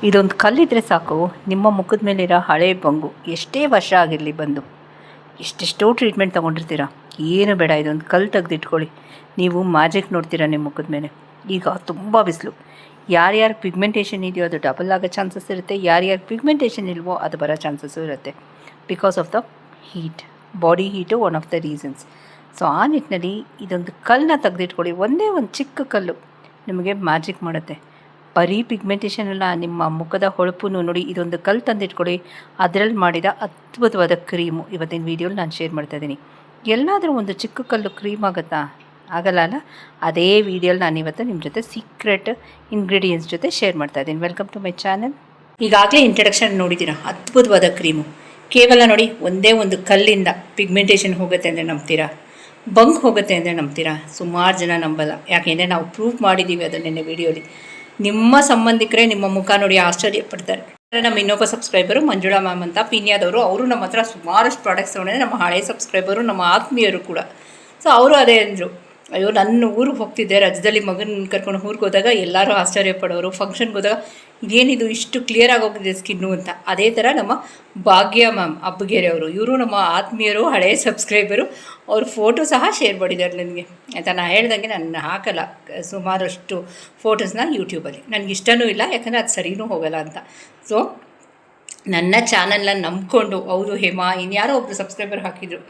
ಇದೊಂದು ಕಲ್ಲಿದ್ರೆ ಸಾಕು, ನಿಮ್ಮ ಮುಖದ ಮೇಲಿರೋ ಹಳೆ ಬಂಗು ಎಷ್ಟೇ ವರ್ಷ ಆಗಿರಲಿ ಬಂದು ಎಷ್ಟೆಷ್ಟೋ ಟ್ರೀಟ್ಮೆಂಟ್ ತೊಗೊಂಡಿರ್ತೀರ, ಏನು ಬೇಡ, ಇದೊಂದು ಕಲ್ಲು ತೆಗೆದಿಟ್ಕೊಳ್ಳಿ. ನೀವು ಮ್ಯಾಜಿಕ್ ನೋಡ್ತೀರಾ ನಿಮ್ಮ ಮುಖದ ಮೇಲೆ. ಈಗ ತುಂಬ ಬಿಸಿಲು, ಯಾರ್ಯಾರು ಪಿಗ್ಮೆಂಟೇಷನ್ ಇದೆಯೋ ಅದು ಡಬಲ್ ಆಗೋ ಚಾನ್ಸಸ್ ಇರುತ್ತೆ, ಯಾರ್ಯಾರು ಪಿಗ್ಮೆಂಟೇಷನ್ ಇಲ್ವೋ ಅದು ಬರೋ ಚಾನ್ಸಸ್ಸು ಇರುತ್ತೆ. Because of the heat, body heat one of the reasons. So ಆ ನಿಟ್ಟಿನಲ್ಲಿ ಇದೊಂದು ಕಲ್ಲನ್ನ ತೆಗೆದಿಟ್ಕೊಳ್ಳಿ. ಒಂದೇ ಒಂದು ಚಿಕ್ಕ ಕಲ್ಲು ನಿಮಗೆ ಮ್ಯಾಜಿಕ್ ಮಾಡುತ್ತೆ. ಬರೀ ಪಿಗ್ಮೆಂಟೇಷನ್ ಅಲ್ಲ, ನಿಮ್ಮ ಮುಖದ ಹೊಳಪು ನೋಡಿ. ಇದೊಂದು ಕಲ್ಲು ತಂದಿಟ್ಕೊಳ್ಳಿ, ಅದರಲ್ಲಿ ಮಾಡಿದ ಅದ್ಭುತವಾದ ಕ್ರೀಮು ಇವತ್ತಿನ ವೀಡಿಯೋಲಿ ನಾನು ಶೇರ್ ಮಾಡ್ತಾಯಿದ್ದೀನಿ. ಎಲ್ಲಾದರೂ ಒಂದು ಚಿಕ್ಕ ಕಲ್ಲು ಕ್ರೀಮ್ ಆಗುತ್ತಾ? ಆಗಲ್ಲ ಅಲ್ಲ. ಅದೇ ವೀಡಿಯೋಲಿ ನಾನು ಇವತ್ತು ನಿಮ್ಮ ಜೊತೆ ಸೀಕ್ರೆಟ್ ಇಂಗ್ರೀಡಿಯೆಂಟ್ಸ್ ಜೊತೆ ಶೇರ್ ಮಾಡ್ತಾಯಿದ್ದೀನಿ. Welcome to my channel. ಈಗಾಗಲೇ ಇಂಟ್ರಡಕ್ಷನ್ ನೋಡಿದ್ದೀರಾ, ಅದ್ಭುತವಾದ ಕ್ರೀಮು. ಕೇವಲ ನೋಡಿ, ಒಂದೇ ಒಂದು ಕಲ್ಲಿಂದ ಪಿಗ್ಮೆಂಟೇಷನ್ ಹೋಗುತ್ತೆ ಅಂದರೆ ನಂಬ್ತೀರಾ? ಬಂಕ್ ಹೋಗುತ್ತೆ ಅಂದರೆ ನಂಬ್ತೀರಾ? ಸುಮಾರು ಜನ ನಂಬಲ್ಲ. ಯಾಕೆಂದರೆ ನಾವು ಪ್ರೂವ್ ಮಾಡಿದ್ದೀವಿ ಅದು ನಿನ್ನೆ ವೀಡಿಯೋಲಿ. ನಿಮ್ಮ ಸಂಬಂಧಿಕರೇ ನಿಮ್ಮ ಮುಖ ನೋಡಿ ಆಶ್ಚರ್ಯ ಪಡ್ತಾರೆ. ನಮ್ಮ ಇನ್ನೊಬ್ಬ ಸಬ್ಸ್ಕ್ರೈಬರು ಮಂಜುಳಾ ಮ್ಯಾಮ್ ಅಂತ ಪೀನ್ಯಾದವರು, ಅವರು ನಮ್ಮ ಹತ್ರ ಸುಮಾರಷ್ಟು ಪ್ರಾಡಕ್ಟ್ಸ್ ತೊಗೊಂಡಿದ್ದಾರೆ. ನಮ್ಮ ಹಳೆಯ ಸಬ್ಸ್ಕ್ರೈಬರು, ನಮ್ಮ ಆತ್ಮೀಯರು ಕೂಡ. ಸೊ ಅವರು ಅದೇ ಅಂದರು, ಅಯ್ಯೋ ನನ್ನ ಊರಿಗೆ ಹೋಗ್ತಿದ್ದೆ, ರಜದಲ್ಲಿ ಮಗನ ಕರ್ಕೊಂಡು ಊರಿಗೆ ಹೋದಾಗ ಎಲ್ಲರೂ ಆಶ್ಚರ್ಯ ಪಡೋರು. ಫಂಕ್ಷನ್ಗೆ ಹೋದಾಗ ಇದೇನಿದು ಇಷ್ಟು ಕ್ಲಿಯರ್ ಆಗೋಗಿದೆ ಸ್ಕಿನ್ನು ಅಂತ. ಅದೇ ಥರ ನಮ್ಮ ಭಾಗ್ಯ ಮ್ಯಾಮ್ ಅಬ್ಬಗೆರೆ ಅವರು, ಇವರು ನಮ್ಮ ಆತ್ಮೀಯರು, ಹಳೆಯ ಸಬ್ಸ್ಕ್ರೈಬರು. ಅವ್ರ ಫೋಟೋ ಸಹ ಶೇರ್ ಮಾಡಿದ್ದಾರೆ ನನಗೆ ಆಯಿತಾ. ನಾನು ಹೇಳ್ದಂಗೆ ನಾನು ಹಾಕಲ್ಲ ಸುಮಾರಷ್ಟು ಫೋಟೋಸ್ನ ಯೂಟ್ಯೂಬಲ್ಲಿ, ನನಗೆ ಇಷ್ಟನೂ ಇಲ್ಲ, ಯಾಕಂದರೆ ಅದು ಸರಿನೂ ಹೋಗಲ್ಲ ಅಂತ. ಸೊ ನನ್ನ ಚಾನಲ್ನ ನಂಬ್ಕೊಂಡು, ಹೌದು ಹೇಮಾ, ಇನ್ಯಾರೋ ಒಬ್ಬರು ಸಬ್ಸ್ಕ್ರೈಬರ್ ಹಾಕಿದರು,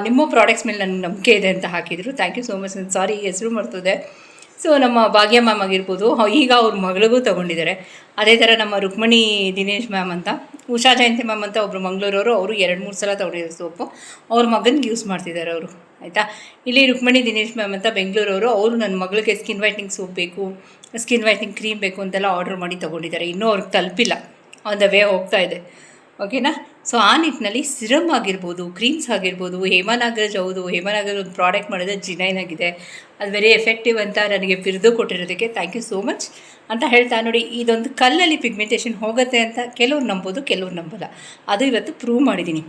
ನಿಮ್ಮ ಪ್ರಾಡಕ್ಟ್ಸ್ ಮೇಲೆ ನನಗೆ ನಂಬಿಕೆ ಇದೆ ಅಂತ ಹಾಕಿದರು. Thank you so much. ನಾನು ಸಾರಿ ಹೆಸರು ಮಾಡ್ತಿದ್ದೆ. ಸೊ ನಮ್ಮ ಭಾಗ್ಯ ಮ್ಯಾಮ್ ಆಗಿರ್ಬೋದು, ಈಗ ಅವ್ರ ಮಗಳಿಗೂ ತೊಗೊಂಡಿದ್ದಾರೆ. ಅದೇ ಥರ ನಮ್ಮ ರುಕ್ಮಿಣಿ ದಿನೇಶ್ ಮ್ಯಾಮ್ ಅಂತ, ಉಷಾ ಜಯಂತಿ ಮ್ಯಾಮ್ ಅಂತ ಒಬ್ಬರು ಮಂಗಳೂರವರು, ಅವರು 2-3 ಸಲ ತೊಗೊಂಡಿದ್ದಾರೆ ಸೋಪು. ಅವ್ರ ಮಗನಿಗೆ ಯೂಸ್ ಮಾಡ್ತಿದ್ದಾರೆ ಅವರು, ಆಯಿತಾ. ಇಲ್ಲಿ ರುಕ್ಮಿಣಿ ದಿನೇಶ್ ಮ್ಯಾಮ್ ಅಂತ ಬೆಂಗಳೂರವರು, ಅವರು ನನ್ನ ಮಗಳಿಗೆ ಸ್ಕಿನ್ ವೈಟ್ನಿಂಗ್ ಸೋಪ್ ಬೇಕು, ಸ್ಕಿನ್ ವೈಟ್ನಿಂಗ್ ಕ್ರೀಮ್ ಬೇಕು ಅಂತೆಲ್ಲ ಆರ್ಡ್ರ್ ಮಾಡಿ ತೊಗೊಂಡಿದ್ದಾರೆ. ಇನ್ನೂ ಅವ್ರಿಗೆ ತಲುಪಿಲ್ಲ, ಆನ್ ದ ವೇ ಹೋಗ್ತಾ ಇದೆ. ಓಕೆನಾ. ಸೊ ಆ ನಿಟ್ಟಿನಲ್ಲಿ ಸಿರಮ್ ಆಗಿರ್ಬೋದು, ಕ್ರೀಮ್ಸ್ ಆಗಿರ್ಬೋದು, ಹೇಮಾನಾಗರಾಜ್, ಹೌದು ಹೇಮಾನಾಗರಾಜ್ ಒಂದು ಪ್ರಾಡಕ್ಟ್ ಮಾಡಿದ್ರೆ ಜಿನೈನ್ ಆಗಿದೆ, ಅದು ವೆರಿ ಎಫೆಕ್ಟಿವ್ ಅಂತ ನನಗೆ ಬಿರಿದು ಕೊಟ್ಟಿರೋದಕ್ಕೆ ಥ್ಯಾಂಕ್ ಯು ಸೋ ಮಚ್ ಅಂತ ಹೇಳ್ತಾ. ನೋಡಿ, ಇದೊಂದು ಕಲ್ಲಲ್ಲಿ ಪಿಗ್ಮೆಂಟೇಷನ್ ಹೋಗುತ್ತೆ ಅಂತ ಕೆಲವ್ರು ನಂಬೋದು, ಕೆಲವ್ರು ನಂಬಲ್ಲ. ಅದು ಇವತ್ತು ಪ್ರೂವ್ ಮಾಡಿದ್ದೀನಿ.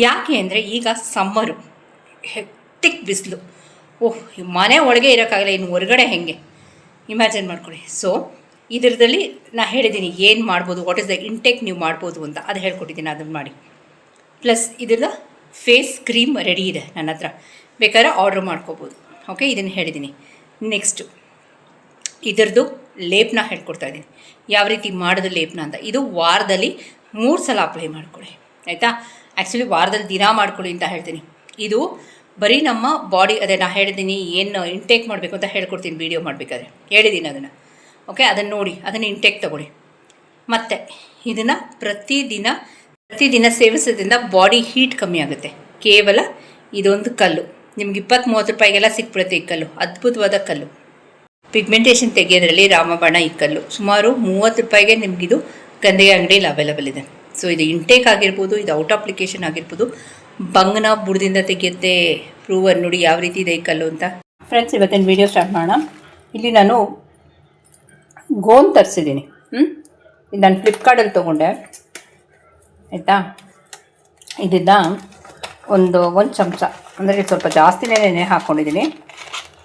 ಯಾಕೆ ಅಂದರೆ ಈಗ ಸಮ್ಮರು, ಹೆಕ್ಟಿಕ್ ಬಿಸಿಲು, ಓಹ್ ಮನೆ ಒಳಗೆ ಇರೋಕ್ಕಾಗಲ್ಲ, ಇನ್ನು ಹೊರಗಡೆ ಹೆಂಗೆ ಇಮ್ಯಾಜಿನ್ ಮಾಡ್ಕೊಳ್ಳಿ. ಸೊ ಇದರದಲ್ಲಿ ನಾನು ಹೇಳಿದ್ದೀನಿ ಏನು ಮಾಡ್ಬೋದು, ವಾಟ್ ಇಸ್ ದ ಇಂಟೇಕ್ ನೀವು ಮಾಡ್ಬೋದು ಅಂತ, ಅದು ಹೇಳ್ಕೊಟ್ಟಿದ್ದೀನಿ, ಅದನ್ನು ಮಾಡಿ. ಪ್ಲಸ್ ಇದ್ರದ್ದು ಫೇಸ್ ಕ್ರೀಮ್ ರೆಡಿ ಇದೆ ನನ್ನ ಹತ್ರ, ಬೇಕಾದ್ರೆ ಆರ್ಡ್ರ್ ಮಾಡ್ಕೋಬೋದು. ಓಕೆ, ಇದನ್ನು ಹೇಳಿದ್ದೀನಿ. ನೆಕ್ಸ್ಟು ಇದರದ್ದು ಲೇಪನ ಹೇಳ್ಕೊಡ್ತಾಯಿದ್ದೀನಿ, ಯಾವ ರೀತಿ ಮಾಡೋದು ಲೇಪನ ಅಂತ. ಇದು ವಾರದಲ್ಲಿ 3 ಸಲ ಅಪ್ಲೈ ಮಾಡ್ಕೊಳ್ಳಿ, ಆಯಿತಾ. ಆ್ಯಕ್ಚುಲಿ ವಾರದಲ್ಲಿ ದಿನ ಮಾಡ್ಕೊಳ್ಳಿ ಅಂತ ಹೇಳ್ತೀನಿ. ಇದು ಬರೀ ನಮ್ಮ ಬಾಡಿ, ಅದೇ ನಾನು ಹೇಳಿದ್ದೀನಿ ಏನು ಇಂಟೇಕ್ ಮಾಡಬೇಕು ಅಂತ ಹೇಳ್ಕೊಡ್ತೀನಿ, ವೀಡಿಯೋ ಮಾಡಬೇಕಾದ್ರೆ ಹೇಳಿದ್ದೀನಿ ಅದನ್ನು. ಓಕೆ, ಅದನ್ನು ನೋಡಿ, ಅದನ್ನು ಇಂಟೇಕ್ ತೊಗೊಳ್ಳಿ. ಮತ್ತು ಇದನ್ನು ಪ್ರತಿದಿನ ಸೇವಿಸೋದ್ರಿಂದ ಬಾಡಿ ಹೀಟ್ ಕಮ್ಮಿ ಆಗುತ್ತೆ. ಕೇವಲ ಇದೊಂದು ಕಲ್ಲು ನಿಮ್ಗೆ 20-30 ರೂಪಾಯಿಗೆಲ್ಲ ಸಿಕ್ಬಿಡುತ್ತೆ. ಈ ಕಲ್ಲು ಅದ್ಭುತವಾದ ಕಲ್ಲು. ಪಿಗ್ಮೆಂಟೇಷನ್ ತೆಗೆಯೋದ್ರಲ್ಲಿ ರಾಮಬಾಣ ಈ ಕಲ್ಲು ಸುಮಾರು 30 ರೂಪಾಯಿಗೆ ನಿಮಗಿದು ಗಂಧೆಯ ಅಂಗಡಿಯಲ್ಲಿ ಅವೈಲಬಲ್ ಇದೆ. ಸೊ ಇದು ಇಂಟೇಕ್ ಆಗಿರ್ಬೋದು, ಇದು ಔಟ್ ಅಪ್ಲಿಕೇಶನ್ ಆಗಿರ್ಬೋದು, ಬಂಗನ ಬುಡದಿಂದ ತೆಗೆಯುತ್ತೆ. ಪ್ರೂವರ್ ನೋಡಿ ಯಾವ ರೀತಿ ಇದೆ ಈ ಕಲ್ಲು ಅಂತ. ಫ್ರೆಂಡ್ಸ್, ಇವತ್ತಿನ ವೀಡಿಯೋ ಸ್ಟಾರ್ಟ್ ಮಾಡೋಣ. ಇಲ್ಲಿ ನಾನು ಗೋನ್ ತರಿಸಿದ್ದೀನಿ. ಇದು ನಾನು ಫ್ಲಿಪ್ಕಾರ್ಟಲ್ಲಿ ತೊಗೊಂಡೆ, ಆಯಿತಾ. ಇದನ್ನು ಒಂದು ಚಮಚ, ಅಂದರೆ ಸ್ವಲ್ಪ ಜಾಸ್ತಿನೇ ನೆನೆ ಹಾಕ್ಕೊಂಡಿದ್ದೀನಿ.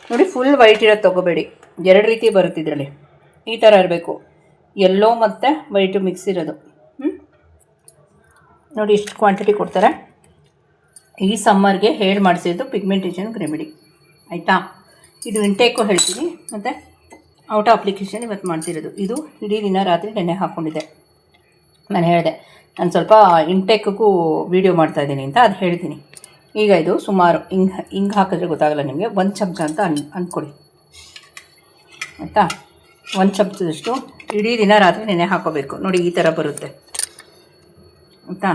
ನೋಡಿ, ಫುಲ್ ವೈಟ್ ಇರೋದು ತೊಗೋಬೇಡಿ, 2 ರೀತಿ ಬರುತ್ತೆ ಇದರಲ್ಲಿ. ಈ ಥರ ಇರಬೇಕು, ಯೆಲ್ಲೋ ಮತ್ತು ವೈಟು ಮಿಕ್ಸ್ ಇರೋದು. ನೋಡಿ, ಇಷ್ಟು ಕ್ವಾಂಟಿಟಿ ಕೊಡ್ತಾರೆ. ಈ ಸಮ್ಮರ್ಗೆ ಹೇಳಿ ಮಾಡಿಸಿದ್ದು ಪಿಗ್ಮೆಂಟೇಷನ್ ರೆಮಿಡಿ, ಆಯಿತಾ. ಇದು ಇಂಟೇಕು ಹೇಳ್ತೀನಿ, ಮತ್ತು ಔಟ್ ಅಪ್ಲಿಕೇಶನ್ ಇವತ್ತು ಮಾಡ್ತಿರೋದು. ಇದು ಇಡೀ ದಿನ ರಾತ್ರಿ ನೆನೆ ಹಾಕ್ಕೊಂಡಿದ್ದೆ. ನಾನು ಹೇಳಿದೆ ನಾನು ಸ್ವಲ್ಪ ಇಂಟೇಕ್ಗೂ ವೀಡಿಯೋ ಮಾಡ್ತಾಯಿದ್ದೀನಿ ಅಂತ, ಅದು ಹೇಳ್ತೀನಿ. ಈಗ ಇದು ಸುಮಾರು ಹಿಂಗೆ ಹಾಕಿದ್ರೆ ಗೊತ್ತಾಗಲ್ಲ ನಿಮಗೆ, 1 ಚಮಚ ಅಂತ ಅಂದ್ಕೊಡಿ, ಆಯಿತಾ. 1 ಚಮಚದಷ್ಟು ಇಡೀ ದಿನ ರಾತ್ರಿ ನೆನೆ ಹಾಕೋಬೇಕು. ನೋಡಿ, ಈ ಥರ ಬರುತ್ತೆ, ಆಯಿತಾ.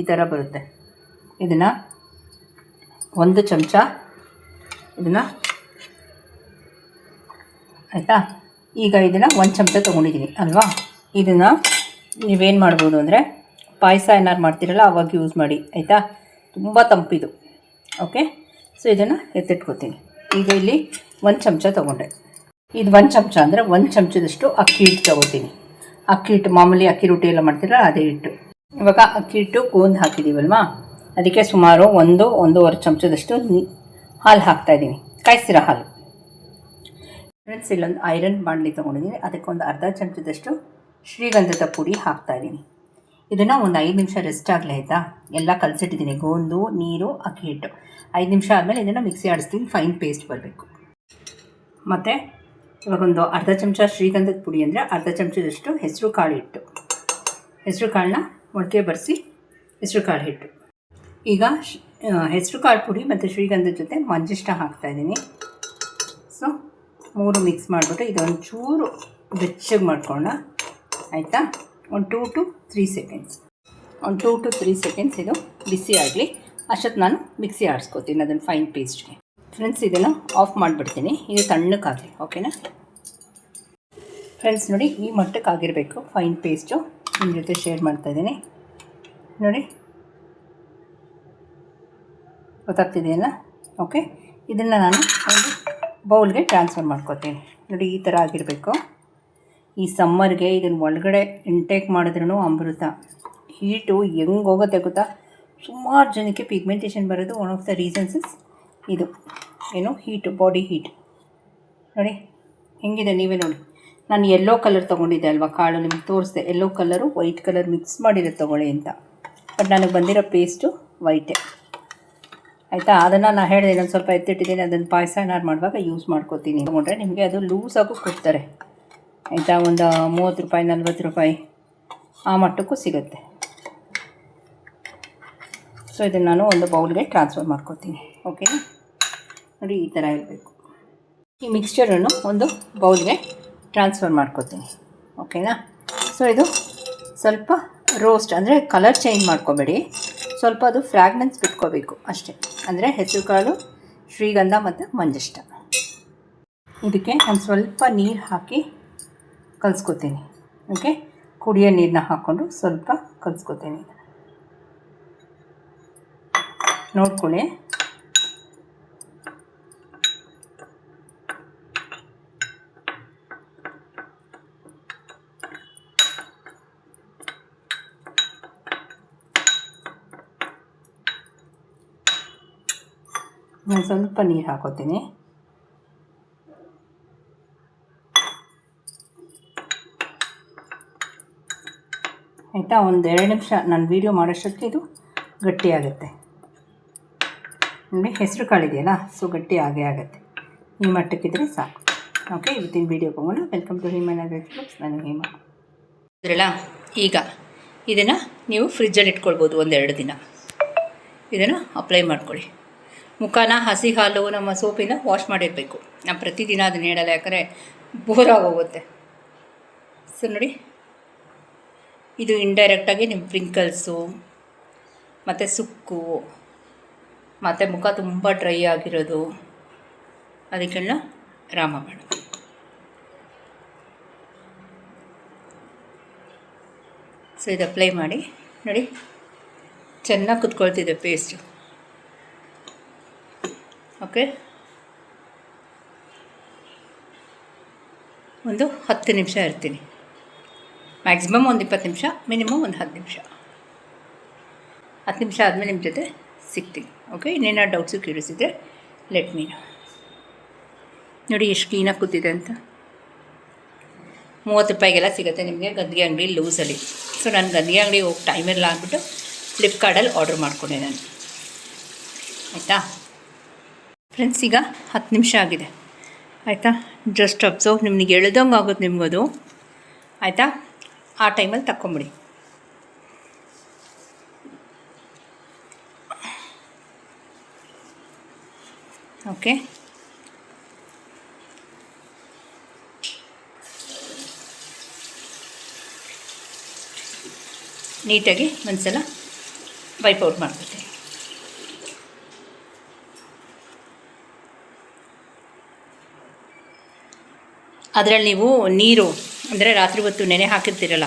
ಈ ಥರ ಬರುತ್ತೆ. ಇದನ್ನು 1 ಚಮಚ ಇದನ್ನು, ಆಯಿತಾ. ಈಗ ಇದನ್ನು 1 ಚಮಚ ತೊಗೊಂಡಿದ್ದೀನಿ ಅಲ್ವಾ. ಇದನ್ನು ನೀವೇನು ಮಾಡ್ಬೋದು ಅಂದರೆ, ಪಾಯಸ ಏನಾರು ಮಾಡ್ತೀರಲ್ಲ ಆವಾಗ ಯೂಸ್ ಮಾಡಿ, ಆಯಿತಾ. ತುಂಬ ತಂಪಿದು. ಓಕೆ, ಸೊ ಇದನ್ನು ಎತ್ತಿಟ್ಕೋತೀನಿ. ಈಗ ಇಲ್ಲಿ 1 ಚಮಚ ತೊಗೊಂಡೆ. ಇದು 1 ಚಮಚ ಅಂದರೆ 1 ಚಮಚದಷ್ಟು ಅಕ್ಕಿ ಹಿಟ್ಟು ತೊಗೋತೀನಿ. ಅಕ್ಕಿ ಹಿಟ್ಟು, ಮಾಮೂಲಿ ಅಕ್ಕಿ ರೊಟ್ಟಿ ಎಲ್ಲ ಮಾಡ್ತೀರಲ್ಲ ಅದೇ ಹಿಟ್ಟು. ಇವಾಗ ಅಕ್ಕಿ ಹಿಟ್ಟು ಗೋಂದು ಹಾಕಿದ್ದೀವಲ್ವಾ, ಅದಕ್ಕೆ ಸುಮಾರು 1-1.5 ಚಮಚದಷ್ಟು ಹಾಲು ಹಾಕ್ತಾಯಿದ್ದೀನಿ, ಕಾಯಿಸಿರೋ ಹಾಲು. ಫ್ರೆಂಡ್ಸ್, ಇಲ್ಲೊಂದು ಐರನ್ ಬಾಣಲಿ ತೊಗೊಂಡಿದ್ದೀನಿ, ಅದಕ್ಕೊಂದು ಅರ್ಧ ಚಮಚದಷ್ಟು ಶ್ರೀಗಂಧದ ಪುಡಿ ಹಾಕ್ತಾಯಿದ್ದೀನಿ. ಇದನ್ನು ಒಂದು 5 ನಿಮಿಷ ರೆಸ್ಟ್ ಆಗಲಿ ಆಯಿತಾ. ಎಲ್ಲ ಕಲಸಿಟ್ಟಿದ್ದೀನಿ, ಗೋಂದು ನೀರು ಅಕ್ಕಿ ಹಿಟ್ಟು. 5 ನಿಮಿಷ ಆದಮೇಲೆ ಇದನ್ನು ಮಿಕ್ಸಿ ಆಡಿಸ್ತೀನಿ, ಫೈನ್ ಪೇಸ್ಟ್ ಬರಬೇಕು. ಮತ್ತು ಇವಾಗೊಂದು ಅರ್ಧ ಚಮಚ ಶ್ರೀಗಂಧದ ಪುಡಿ ಅಂದರೆ ಅರ್ಧ ಚಮಚದಷ್ಟು ಹೆಸರು ಕಾಳು ಹಿಟ್ಟು. ಹೆಸರು ಕಾಳನ್ನ ಮೊಳಕೆ ಬರೆಸಿ ಹೆಸರು ಕಾಳು ಹಿಟ್ಟು. ಈಗ ಹೆಸರು ಕಾಳು ಪುಡಿ ಮತ್ತು ಶ್ರೀಗಂಧದ ಜೊತೆ ಮಂಜಿಷ್ಟ ಹಾಕ್ತಾಯಿದ್ದೀನಿ. ಸೊ 3 ಮಿಕ್ಸ್ ಮಾಡಿಬಿಟ್ಟು ಇದೊಂದು ಚೂರು ಬೆಚ್ಚಗೆ ಮಾಡ್ಕೊಳ್ಳೋಣ ಆಯಿತಾ. ಒಂದು 2 to 3 ಸೆಕೆಂಡ್ಸ್, ಒಂದು 2 to 3 ಸೆಕೆಂಡ್ಸ್ ಇದು ಬಿಸಿ ಆಗಲಿ. ಅಷ್ಟೊತ್ತು ನಾನು ಮಿಕ್ಸಿ ಆಡಿಸ್ಕೋತೀನಿ ಅದನ್ನು ಫೈನ್ ಪೇಸ್ಟ್ಗೆ. ಫ್ರೆಂಡ್ಸ್, ಇದನ್ನು ಆಫ್ ಮಾಡಿಬಿಡ್ತೀನಿ, ಇದು ತಣ್ಣಕ್ಕಾಗಲಿ. ಓಕೆನಾ ಫ್ರೆಂಡ್ಸ್, ನೋಡಿ ಈ ಮಟ್ಟಕ್ಕಾಗಿರಬೇಕು ಫೈನ್ ಪೇಸ್ಟು. ನಿಮ್ಮ ಜೊತೆ ಶೇರ್ ಮಾಡ್ತಾಯಿದ್ದೀನಿ ನೋಡಿ, ಗೊತ್ತಾಗ್ತಿದೆಯಲ್ಲ. ಓಕೆ, ಇದನ್ನು ನಾನು ಒಂದು ಬೌಲ್ಗೆ ಟ್ರಾನ್ಸ್ಫರ್ ಮಾಡ್ಕೋತೀನಿ. ನೋಡಿ ಈ ಥರ ಆಗಿರಬೇಕು. ಈ ಸಮ್ಮರ್ಗೆ ಇದನ್ನು ಒಳಗಡೆ ಇಂಟೇಕ್ ಮಾಡಿದ್ರೂ ಅಮೃತ. ಹೀಟು ಹೆಂಗೆ ಹೋಗುತ್ತೆ ಗೊತ್ತಾ. ಸುಮಾರು ಜನಕ್ಕೆ ಪಿಗ್ಮೆಂಟೇಷನ್ ಬರೋದು one of the reasons is ಇದು ಏನು ಹೀಟು, ಬಾಡಿ ಹೀಟ್. ನೋಡಿ ಹೆಂಗಿದೆ, ನೀವೇ ನೋಡಿ. ನಾನು ಯೆಲ್ಲೋ ಕಲರ್ ತೊಗೊಂಡಿದ್ದೆ ಅಲ್ವಾ ಕಾಳು, ನಿಮಗೆ ತೋರಿಸ್ದೆ. Yellow colour white colour mix ಮಾಡಿರೋ ತೊಗೊಳ್ಳಿ ಅಂತ. ಬಟ್ ನನಗೆ ಬಂದಿರೋ ಪೇಸ್ಟು ವೈಟೇ ಆಯಿತಾ. ಅದನ್ನು ನಾನು ಹೇಳಿದೆ ಇನ್ನೊಂದು ಸ್ವಲ್ಪ ಎತ್ತಿಟ್ಟಿದ್ದೀನಿ, ಅದನ್ನು ಪಾಯಸ ಏನಾರು ಮಾಡುವಾಗ ಯೂಸ್ ಮಾಡ್ಕೋತೀನಿ. ತೊಗೊಂಡ್ರೆ ನಿಮಗೆ ಅದು ಲೂಸಾಗೂ ಕೊಡ್ತಾರೆ ಆಯಿತಾ. ಒಂದು 30 ರೂಪಾಯಿ 40 ರೂಪಾಯಿ ಆ ಮಟ್ಟಕ್ಕೂ ಸಿಗುತ್ತೆ. ಸೊ ಇದನ್ನು ನಾನು ಒಂದು ಬೌಲ್ಗೆ ಟ್ರಾನ್ಸ್ಫರ್ ಮಾಡ್ಕೋತೀನಿ. ಓಕೆನಾ, ನೋಡಿ ಈ ಥರ ಇರಬೇಕು. ಈ ಮಿಕ್ಸ್ಚರನ್ನು ಒಂದು ಬೌಲ್ಗೆ ಟ್ರಾನ್ಸ್ಫರ್ ಮಾಡ್ಕೋತೀನಿ. ಓಕೆನಾ. ಸೊ ಇದು ಸ್ವಲ್ಪ ರೋಸ್ಟ್ ಅಂದರೆ ಕಲರ್ ಚೇಂಜ್ ಮಾಡ್ಕೋಬೇಡಿ, ಸ್ವಲ್ಪ ಅದು ಫ್ರ್ಯಾಗ್ನೆನ್ಸ್ ಬಿಟ್ಕೋಬೇಕು ಅಷ್ಟೇ. ಅಂದರೆ ಹೆಸರುಕಾಳು, ಶ್ರೀಗಂಧ ಮತ್ತು ಮಂಜಿಷ್ಟ. ಇದಕ್ಕೆ ನಾನು ಸ್ವಲ್ಪ ನೀರು ಹಾಕಿ ಕಲಿಸ್ಕೊತೀನಿ. ಓಕೆ, ಕುಡಿಯೋ ನೀರನ್ನ ಹಾಕ್ಕೊಂಡು ಸ್ವಲ್ಪ ಕಲಿಸ್ಕೊತೀನಿ. ನೋಡ್ಕೊಳ್ಳಿ. ನಾನು ಸ್ವಲ್ಪ ನೀರು ಹಾಕೋತೀನಿ. ಆಯಿತಾ. ಒಂದು 2 ನಿಮಿಷ ನಾನು ವೀಡಿಯೋ ಮಾಡೋಷ್ಟೊತ್ತಿಗೆ ಇದು ಗಟ್ಟಿಯಾಗುತ್ತೆ. ನೋಡಿ ಹೆಸರು ಕಾಳಿದೆಯಲ್ಲ, ಸೊ ಗಟ್ಟಿ ಆಗೇ ಆಗುತ್ತೆ. ಈ ಮಟ್ಟಕ್ಕಿದ್ರೆ ಸಾಕು. ಓಕೆ, ಇವತ್ತಿನ ವೀಡಿಯೋ ಹೋಗೋಣ. Welcome to Hemanagar clubs. ನಾನು ಹೇಮ. ಇದ್ರಲ್ಲ, ಈಗ ಇದನ್ನು ನೀವು ಫ್ರಿಜ್ಜಲ್ಲಿ ಇಟ್ಕೊಳ್ಬೋದು 1-2 ದಿನ. ಇದನ್ನು ಅಪ್ಲೈ ಮಾಡ್ಕೊಳ್ಳಿ. ಮುಖನ ಹಸಿ ಹಾಲು ನಮ್ಮ ಸೋಪಿಂದ ವಾಶ್ ಮಾಡಿರಬೇಕು. ನಾನು ಪ್ರತಿದಿನ ಅದನ್ನು ಹೇಳಲ್ಲ, ಯಾಕಂದರೆ ಬೋರಾಗೋಗುತ್ತೆ. ಸೊ ನೋಡಿ, ಇದು ಇಂಡೈರೆಕ್ಟಾಗಿ ನಿಮ್ಮ ಪ್ರಿಂಕಲ್ಸು ಮತ್ತು ಸುಕ್ಕು ಮತ್ತು ಮುಖ ತುಂಬ ಡ್ರೈ ಆಗಿರೋದು ಅದಕ್ಕೆಲ್ಲ ರಾಮಬಾಣ. ಸೊ ಇದು ಅಪ್ಲೈ ಮಾಡಿ ನೋಡಿ, ಚೆನ್ನಾಗಿ ಕುತ್ಕೊಳ್ತಿದೆ ಪೇಸ್ಟು. ಓಕೆ, ಒಂದು 10 ನಿಮಿಷ ಇರ್ತೀನಿ. ಮ್ಯಾಕ್ಸಿಮಮ್ ಒಂದು 20 ನಿಮಿಷ, ಮಿನಿಮಮ್ ಒಂದು 10 ನಿಮಿಷ. 10 ನಿಮಿಷ ಆದಮೇಲೆ ನಿಮ್ಮ ಜೊತೆ ಸಿಗ್ತೀನಿ. ಓಕೆ, ಇನ್ನೇನಾದ್ರು ಡೌಟ್ಸು ಕೇಳಿಸಿದ್ರೆ ಲೆಟ್ ಮೀ ನೋ. ನೋಡಿ ಎಷ್ಟು ಕ್ಲೀನಾಗಿ ಕೂತಿದೆ ಅಂತ. 30 ರೂಪಾಯಿಗೆಲ್ಲ ಸಿಗುತ್ತೆ ನಿಮಗೆ ಗದ್ದಿಗೆ ಅಂಗಡಿ ಲೂಸಲ್ಲಿ. ಸೊ ನಾನು ಗದ್ದಿಗೆ ಅಂಗಡಿಗೆ ಹೋಗಿ ಟೈಮೆಲ್ಲ ಆಗಿಬಿಟ್ಟು ಫ್ಲಿಪ್ಕಾರ್ಟಲ್ಲಿ ಆರ್ಡ್ರ್ ಮಾಡಿಕೊಂಡೆ ನಾನು. ಆಯಿತಾ ಫ್ರೆಂಡ್ಸ್, ಈಗ 10 ನಿಮಿಷ ಆಗಿದೆ ಆಯಿತಾ. ಜಸ್ಟ್ ಅಬ್ಸರ್ವ್, ನಿಮಗೆ ಎಳ್ದಂಗೆ ಆಗುತ್ತೆ ನಿಮಗದು ಆಯಿತಾ. ಆ ಟೈಮಲ್ಲಿ ತಕ್ಕೊಂಬಿಡಿ. ಓಕೆ, ನೀಟಾಗಿ ಒಂದ್ಸಲ ವೈಪ್ ಔಟ್ ಮಾಡ್ಕೊತೀನಿ. ಅದರಲ್ಲಿ ನೀವು ನೀರು ಅಂದರೆ ರಾತ್ರಿ ಹೊತ್ತು ನೆನೆ ಹಾಕಿರ್ತೀರಲ್ಲ,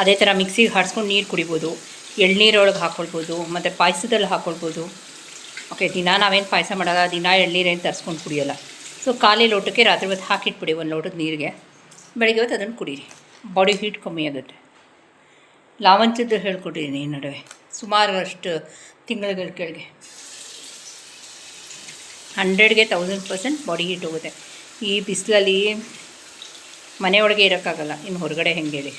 ಅದೇ ಥರ ಮಿಕ್ಸಿಗೆ ಹಾಡ್ಸ್ಕೊಂಡು ನೀರು ಕುಡಿಬೋದು. ಎಳ್ನೀರೊಳಗೆ ಹಾಕ್ಕೊಳ್ಬೋದು, ಮತ್ತು ಪಾಯಸದಲ್ಲಿ ಹಾಕ್ಕೊಳ್ಬೋದು. ಓಕೆ, ದಿನ ನಾವೇನು ಪಾಯಸ ಮಾಡಲ್ಲ, ದಿನ ಎಳ್ನೀರೇನು ತರಿಸ್ಕೊಂಡು ಕುಡಿಯೋಲ್ಲ. ಸೊ ಖಾಲಿ ಲೋಟಕ್ಕೆ ರಾತ್ರಿ ಹೊತ್ತು ಹಾಕಿಟ್ಬಿಡಿ, ಒಂದು ಲೋಟದ ನೀರಿಗೆ. ಬೆಳಗ್ಗೆ ಹೊತ್ತು ಅದನ್ನು ಕುಡೀರಿ, ಬಾಡಿ ಹೀಟ್ ಕಮ್ಮಿ ಆಗುತ್ತೆ. ಲಾವಂಚದ್ದು ಹೇಳ್ಕೊಟ್ಟಿದ್ದೀನಿ ಈ ನಡುವೆ ಸುಮಾರು ಅಷ್ಟು ತಿಂಗಳ ಕೆಳಗೆ. 100ಗೆ 1000% ಬಾಡಿ ಹೀಟ್ ಹೋಗುತ್ತೆ. ಈ ಬಿಸಿಲಲ್ಲಿ ಮನೆಯೊಳಗೆ ಇರೋಕ್ಕಾಗಲ್ಲ, ಇನ್ನು ಹೊರಗಡೆ ಹೆಂಗೆ ಹೇಳಿ.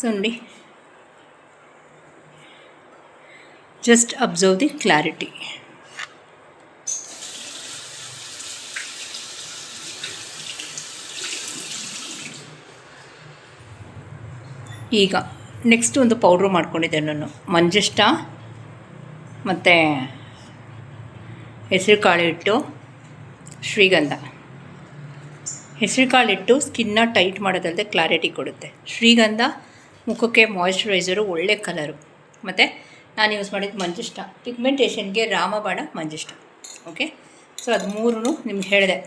ಸೊ ನೋಡಿ, ಜಸ್ಟ್ ಅಬ್ಸರ್ವ್ ದಿ ಕ್ಲಾರಿಟಿ. ಈಗ ನೆಕ್ಸ್ಟ್ ಒಂದು ಪೌಡ್ರು ಮಾಡ್ಕೊಂಡಿದ್ದೆ ನಾನು, ಮಂಜಿಷ್ಟ ಮತ್ತು ಹೆಸರು ಕಾಳು ಹಿಟ್ಟು, ಶ್ರೀಗಂಧ. ಹೆಸರು ಕಾಳು ಹಿಟ್ಟು ಸ್ಕಿನ್ನ ಟೈಟ್ ಮಾಡೋದಲ್ಲದೆ ಕ್ಲಾರಿಟಿ ಕೊಡುತ್ತೆ. ಶ್ರೀಗಂಧ ಮುಖಕ್ಕೆ ಮಾಯ್ಶ್ಚರೈಸರು, ಒಳ್ಳೆ ಕಲರು. ಮತ್ತು ನಾನು ಯೂಸ್ ಮಾಡಿದ ಮಂಜಿಷ್ಟ ಪಿಗ್ಮೆಂಟೇಷನ್ಗೆ ರಾಮಬಾಣ ಮಂಜಿಷ್ಟ. ಓಕೆ, ಸೊ ಅದು ಮೂರೂ ನಿಮ್ಗೆ ಹೇಳಿದೆ.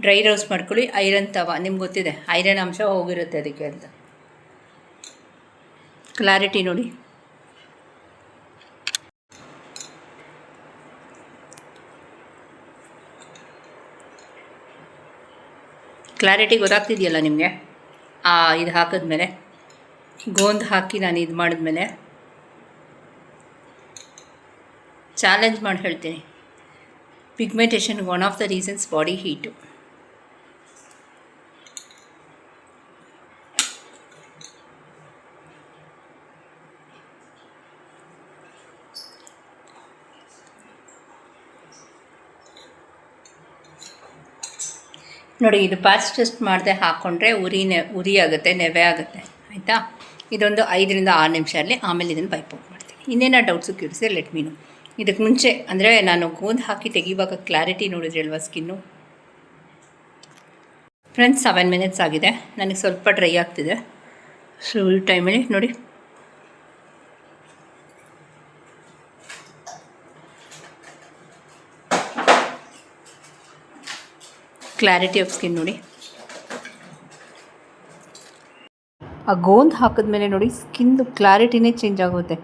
ಡ್ರೈ ರೋಸ್ಟ್ ಮಾಡ್ಕೊಳ್ಳಿ. ಐರನ್ ತವ ನಿಮ್ಗೆ ಗೊತ್ತಿದೆ, ಐರನ್ ಅಂಶ ಹೋಗಿರುತ್ತೆ ಅದಕ್ಕೆ ಅಂತ. ಕ್ಲಾರಿಟಿ ನೋಡಿ, ಕ್ಲಾರಿಟಿ ಗೊತ್ತಾಗ್ತಿದೆಯಲ್ಲ ನಿಮಗೆ. ಇದು ಹಾಕಿದ್ಮೇಲೆ, ಗೋಂದು ಹಾಕಿ ನಾನು ಇದು ಮಾಡಿದ್ಮೇಲೆ ಚಾಲೆಂಜ್ ಮಾಡಿ ಹೇಳ್ತೀನಿ, pigmentation one of the reasons body heat. ನೋಡಿ, ಇದು ಪ್ಯಾಚ್ ಟೆಸ್ಟ್ ಮಾಡದೆ ಹಾಕ್ಕೊಂಡ್ರೆ ಉರಿ ಆಗುತ್ತೆ, ನೆವೆ ಆಗುತ್ತೆ. ಆಯಿತಾ? ಇದೊಂದು 5ರಿಂದ 6 ನಿಮಿಷ ಅಲ್ಲಿ, ಆಮೇಲೆ ಇದನ್ನು ಪೈಪ್ ಔಟ್ ಮಾಡ್ತೀನಿ. ಇನ್ನೇನೋ ಡೌಟ್ಸು ಕ್ಯೂರಿಯಸ್ ಲೆಟ್ ಮೀನು. ಇದಕ್ಕೆ ಮುಂಚೆ ಅಂದರೆ ನಾನು ಗೋಂದು ಹಾಕಿ ತೆಗಿವಾಗ ಕ್ಲಾರಿಟಿ ನೋಡಿದ್ರಿ ಅಲ್ವಾ ಸ್ಕಿನ್ನು. ಫ್ರೆಂಡ್ಸ್, 7 ಮಿನಿಟ್ಸ್ ಆಗಿದೆ. ನನಗೆ ಸ್ವಲ್ಪ ಡ್ರೈ ಆಗ್ತಿದೆ. ಸೊ ಈ ಟೈಮಲ್ಲಿ ನೋಡಿ, ಕ್ಲಾರಿಟಿ ಆಫ್ ಸ್ಕಿನ್ ನೋಡಿ. ಆ ಗೋಂದು ಹಾಕಿದ್ಮೇಲೆ ನೋಡಿ, ಸ್ಕಿನ್ದು ಕ್ಲಾರಿಟಿನೇ ಚೇಂಜ್ ಆಗುತ್ತೆ.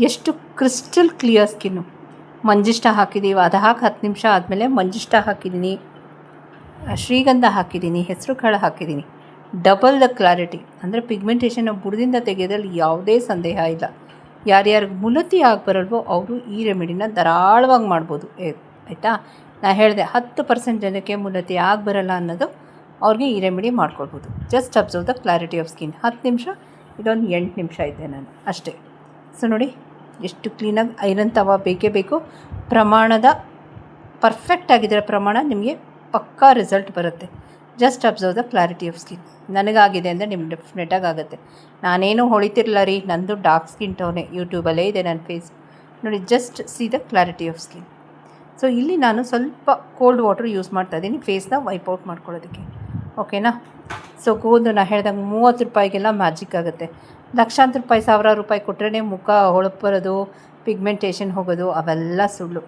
ಎಷ್ಟು ಕ್ರಿಸ್ಟಲ್ ಕ್ಲಿಯರ್ ಸ್ಕಿನ್ನು. ಮಂಜಿಷ್ಟ ಹಾಕಿದ್ದೀವಿ, ಅದು ಹಾಕಿ 10 ನಿಮಿಷ ಆದಮೇಲೆ ಮಂಜಿಷ್ಟ ಹಾಕಿದ್ದೀನಿ, ಶ್ರೀಗಂಧ ಹಾಕಿದ್ದೀನಿ, ಹೆಸರು ಕಾಳು ಹಾಕಿದ್ದೀನಿ. Double the clarity. ಅಂದರೆ ಪಿಗ್ಮೆಂಟೇಷನ್ನ ಬುಡದಿಂದ ತೆಗೆಯೋದ್ರಲ್ಲಿ ಯಾವುದೇ ಸಂದೇಹ ಇಲ್ಲ. ಯಾರ್ಯಾರಿಗೆ ಮುಲತಿ ಬರಲ್ವೋ ಅವರು ಈ ರೆಮಿಡಿನ ಧಾರಾಳವಾಗಿ ಮಾಡ್ಬೋದು. ಆಯಿತಾ? ನಾನು ಹೇಳಿದೆ 10% ಜನಕ್ಕೆ ಮುಲತಿ ಬರಲ್ಲ ಅನ್ನೋದು, ಅವ್ರಿಗೆ ಈ ರೆಮಿಡಿ ಮಾಡ್ಕೊಳ್ಬೋದು. Just observe the clarity of skin. 10 ನಿಮಿಷ, ಇದೊಂದು 8 ನಿಮಿಷ ಇದೆ ನಾನು ಅಷ್ಟೇ. ಸೊ ನೋಡಿ ಎಷ್ಟು ಕ್ಲೀನಾಗಿ. ಐರನ್ ತವ ಬೇಕೇ ಬೇಕು. ಪ್ರಮಾಣದ ಪರ್ಫೆಕ್ಟ್ ಆಗಿದ್ದರೆ ಪ್ರಮಾಣ ನಿಮಗೆ ಪಕ್ಕಾ ರಿಸಲ್ಟ್ ಬರುತ್ತೆ. Just observe the clarity of skin. ನನಗಾಗಿದೆ ಅಂದರೆ ನಿಮ್ಗೆ ಡೆಫಿನೆಟಾಗಿ ಆಗುತ್ತೆ. ನಾನೇನು ಹೊಳಿತಿರಲ್ಲ ರೀ, ನಂದು ಡಾರ್ಕ್ ಸ್ಕಿನ್ ಟೋನೇ. ಯೂಟ್ಯೂಬಲ್ಲೇ ಇದೆ ನನ್ನ ಫೇಸ್ ನೋಡಿ. Just C the clarity of skin. So ಇಲ್ಲಿ ನಾನು ಸ್ವಲ್ಪ ಕೋಲ್ಡ್ ವಾಟರ್ ಯೂಸ್ ಮಾಡ್ತಾಯಿದ್ದೀನಿ ಫೇಸ್ನ ವೈಪೌಟ್ ಮಾಡ್ಕೊಳ್ಳೋದಕ್ಕೆ. ಓಕೆನಾ? ಸೊ ಗೋಂದು ನಾನು ಹೇಳ್ದಂಗೆ 30 ರೂಪಾಯಿಗೆಲ್ಲ ಮ್ಯಾಜಿಕ್ ಆಗುತ್ತೆ. ಲಕ್ಷಾಂತರ ರೂಪಾಯಿ, ಸಾವಿರಾರು ರೂಪಾಯಿ ಕೊಟ್ಟರೆ ಮುಖ ಹೊಳಪು ಬರೋದು, ಪಿಗ್ಮೆಂಟೇಷನ್ ಹೋಗೋದು ಅವೆಲ್ಲ ಸುಳ್ಳು.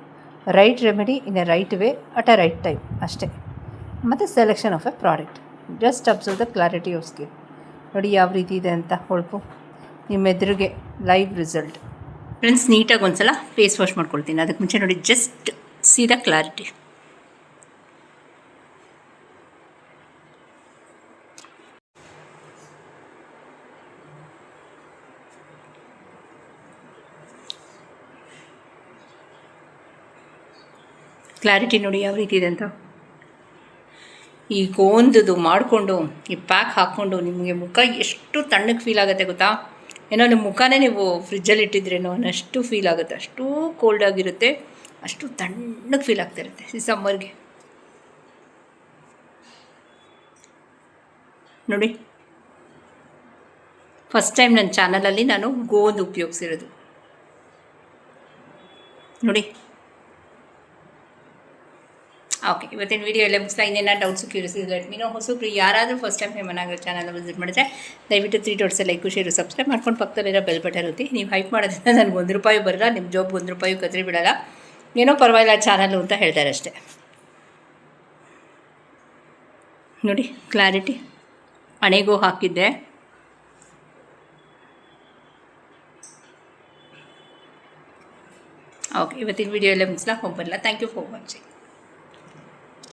Right remedy in a right way at A right time ಅಷ್ಟೇ. ಮತ್ತು selection of A product. Just observe the clarity of skin. ನೋಡಿ ಯಾವ ರೀತಿ ಇದೆ ಅಂತ ಹೊಳಪು. ನಿಮ್ಮ ಎದುರಿಗೆ ಲೈವ್ ರಿಸಲ್ಟ್. ಫ್ರೆಂಡ್ಸ್, ನೀಟಾಗಿ ಒಂದು ಸಲ ಫೇಸ್ ವಾಶ್ ಮಾಡ್ಕೊಳ್ತೀನಿ. ಅದಕ್ಕೆ ಮುಂಚೆ ನೋಡಿ, just C the clarity. Clarity ನೋಡಿ ಯಾವ ರೀತಿ ಇದೆ ಅಂತ. ಈ ಗೋಂದದು ಮಾಡಿಕೊಂಡು ಈ ಪ್ಯಾಕ್ ಹಾಕ್ಕೊಂಡು ನಿಮಗೆ ಮುಖ ಎಷ್ಟು ತಣ್ಣಗೆ ಫೀಲ್ ಆಗುತ್ತೆ ಗೊತ್ತಾ? ಏನೋ ನಿಮ್ಮ ಮುಖನೇ ನೀವು ಫ್ರಿಜ್ಜಲ್ಲಿ ಇಟ್ಟಿದ್ರೇನೋ ಅನ್ನಷ್ಟು ಫೀಲ್ ಆಗುತ್ತೆ. ಅಷ್ಟೂ ಕೋಲ್ಡ್ ಆಗಿರುತ್ತೆ, ಅಷ್ಟು ತಣ್ಣಗೆ ಫೀಲ್ ಆಗ್ತಿರುತ್ತೆ ಈ ಸಮ್ಮರ್ಗೆ. ನೋಡಿ, ಫಸ್ಟ್ ಟೈಮ್ ನನ್ನ ಚಾನಲಲ್ಲಿ ನಾನು ಗೋಂದು ಉಪಯೋಗಿಸಿರೋದು ನೋಡಿ. ಓಕೆ, ಇವತ್ತಿನ ವೀಡಿಯೋ ಎಲ್ಲ ಮುಗಿಸ್ತಾ. ಇನ್ನೇನೋ doubts curious let me know. ಹೊಸಬ್ರು ಯಾರಾದರೂ first time Hemanagara channel visit ಮಾಡಿದ್ರೆ ದಯವಿಟ್ಟು 3 ಡಾಟ್ಸ್ ಲೈಕ್ ಶೇರು ಸಬ್ಸ್ಕ್ರೈಬ್ ಮಾಡ್ಕೊಂಡು ಪಕ್ಕದಲ್ಲಿರೋ ಬೆಲ್ ಬಟನ್ ಇರುತ್ತೆ. ನೀವು ಹೈಪ್ ಮಾಡೋದ್ರಿಂದ ನನಗೆ ₹1 ಬರಲ್ಲ, ನಿಮ್ಮ ಜಾಬ್ಗೆ ₹1 ಕತ್ರಿ ಬಿಡಲ್ಲ. ಏನೋ ಪರವಾಗಿಲ್ಲ ಚಾನಲ್ಲು ಅಂತ ಹೇಳ್ತಾರೆ ಅಷ್ಟೇ. ನೋಡಿ ಕ್ಲಾರಿಟಿ. ಹಣೆಗೂ ಹಾಕಿದ್ದೆ. ಓಕೆ, ಇವತ್ತಿನ ವೀಡಿಯೋ ಎಲ್ಲ ಮುಗಿಸ್ಲಾ ಹೋಗ್ಬರಲ್ಲ. Thank you for watching.